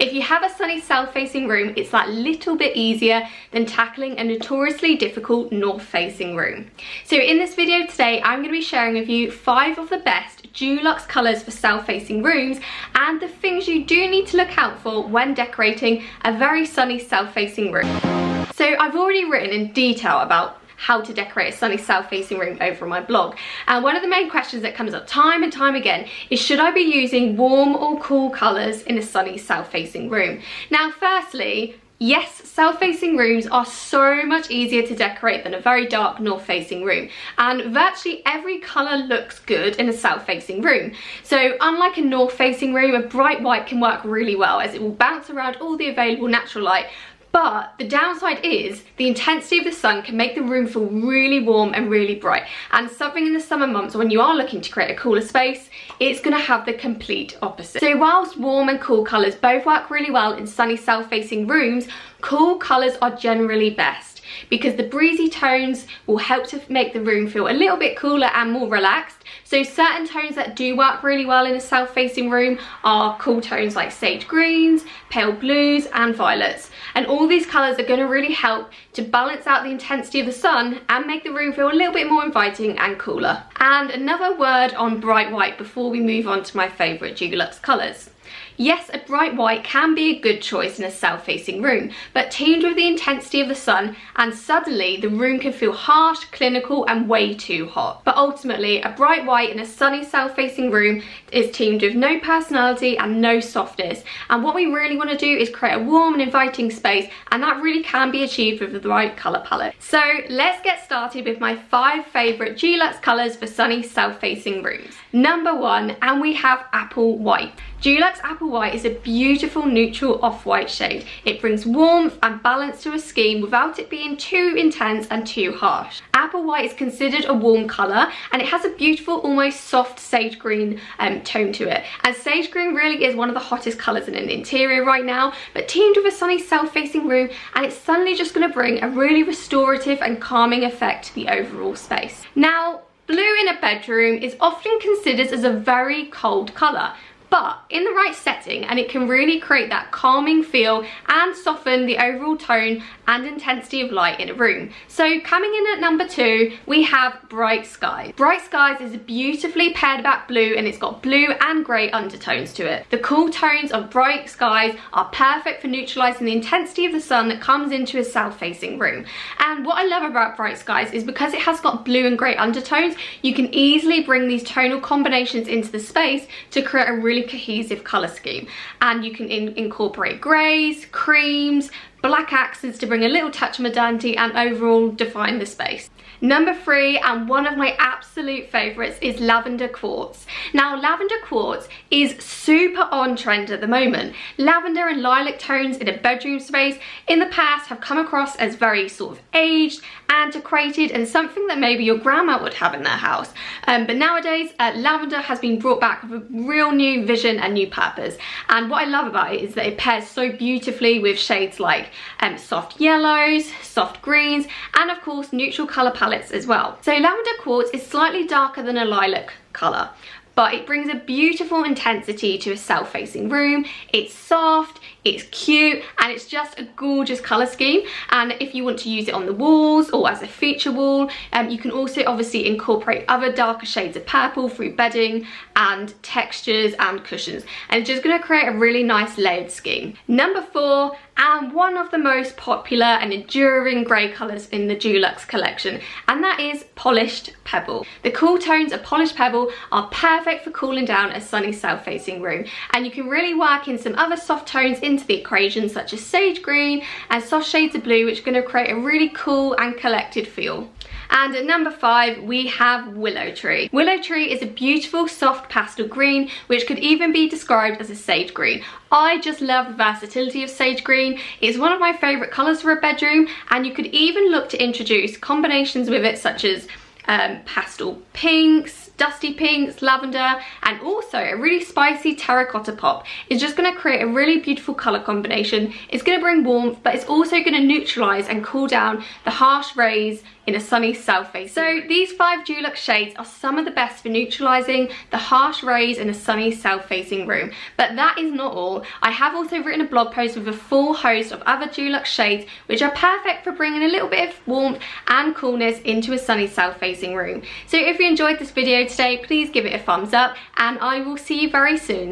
If you have a sunny south-facing room, it's that little bit easier than tackling a notoriously difficult north-facing room. So in this video today, I'm going to be sharing with you 5 of the best Dulux colours for south-facing rooms and the things you do need to look out for when decorating a very sunny south-facing room. So I've already written in detail about how to decorate a sunny south-facing room over on my blog, and one of the main questions that comes up time and time again is, should I be using warm or cool colours in a sunny south-facing room? Now firstly, yes, south-facing rooms are so much easier to decorate than a very dark north-facing room, and virtually every colour looks good in a south-facing room. So unlike a north-facing room, a bright white can work really well as it will bounce around all the available natural light. But the downside is the intensity of the sun can make the room feel really warm and really bright, and something in the summer months when you are looking to create a cooler space, it's going to have the complete opposite. So whilst warm and cool colours both work really well in sunny south-facing rooms, cool colours are generally best because the breezy tones will help to make the room feel a little bit cooler and more relaxed. So certain tones that do work really well in a south-facing room are cool tones like sage greens, pale blues and violets. And all these colours are going to really help to balance out the intensity of the sun and make the room feel a little bit more inviting and cooler. And another word on bright white before we move on to my favourite Dulux colours. Yes, a bright white can be a good choice in a south-facing room, but teamed with the intensity of the sun, and suddenly the room can feel harsh, clinical and way too hot. But ultimately, a bright white in a sunny south-facing room is teamed with no personality and no softness. And what we really want to do is create a warm and inviting space, and that really can be achieved with the right colour palette. So let's get started with my 5 favourite Dulux colours for sunny south-facing rooms. Number 1, and we have Apple White. Dulux Apple White is a beautiful neutral off-white shade. It brings warmth and balance to a scheme without it being too intense and too harsh. Apple White is considered a warm colour, and it has a beautiful, almost soft sage green tone to it. And sage green really is one of the hottest colours in an interior right now, but teamed with a sunny south-facing room, and it's suddenly just going to bring a really restorative and calming effect to the overall space. Now, blue in a bedroom is often considered as a very cold colour, but in the right setting, and it can really create that calming feel and soften the overall tone and intensity of light in a room. So coming in at number 2, we have Bright Skies. Bright Skies is a beautifully paired back blue, and it's got blue and grey undertones to it. The cool tones of Bright Skies are perfect for neutralising the intensity of the sun that comes into a south-facing room. And what I love about Bright Skies is because it has got blue and grey undertones, you can easily bring these tonal combinations into the space to create a really cohesive colour scheme. And you can incorporate greys, creams, black accents to bring a little touch of modernity and overall define the space. Number 3, and one of my absolute favourites, is Lavender Quartz. Now Lavender Quartz is super on trend at the moment. Lavender and lilac tones in a bedroom space in the past have come across as very sort of aged, antiquated, and something that maybe your grandma would have in their house. But nowadays lavender has been brought back with a real new vision and new purpose. And what I love about it is that it pairs so beautifully with shades like soft yellows, soft greens, and of course neutral colour palettes as well. So Lavender Quartz is slightly darker than a lilac colour, but it brings a beautiful intensity to a south-facing room. It's soft, it's cute, and it's just a gorgeous colour scheme. And if you want to use it on the walls or as a feature wall, you can also obviously incorporate other darker shades of purple through bedding and textures and cushions, and it's just going to create a really nice layered scheme. Number 4, and one of the most popular and enduring grey colours in the Dulux collection, and that is Polished Pebble. The cool tones of Polished Pebble are perfect for cooling down a sunny south-facing room, and you can really work in some other soft tones into the equation, such as sage green and soft shades of blue, which are going to create a really cool and collected feel. And at number 5, we have Willow Tree. Willow Tree is a beautiful soft pastel green, which could even be described as a sage green. I just love the versatility of sage green. It's one of my favourite colours for a bedroom, and you could even look to introduce combinations with it such as pastel pinks, dusty pinks, lavender, and also a really spicy terracotta pop is just going to create a really beautiful colour combination. It's going to bring warmth, but it's also going to neutralise and cool down the harsh rays in a sunny south-facing. So these 5 Dulux shades are some of the best for neutralising the harsh rays in a sunny south-facing room. But that is not all. I have also written a blog post with a full host of other Dulux shades which are perfect for bringing a little bit of warmth and coolness into a sunny south-facing room. So if you enjoyed this video today, please give it a thumbs up and I will see you very soon.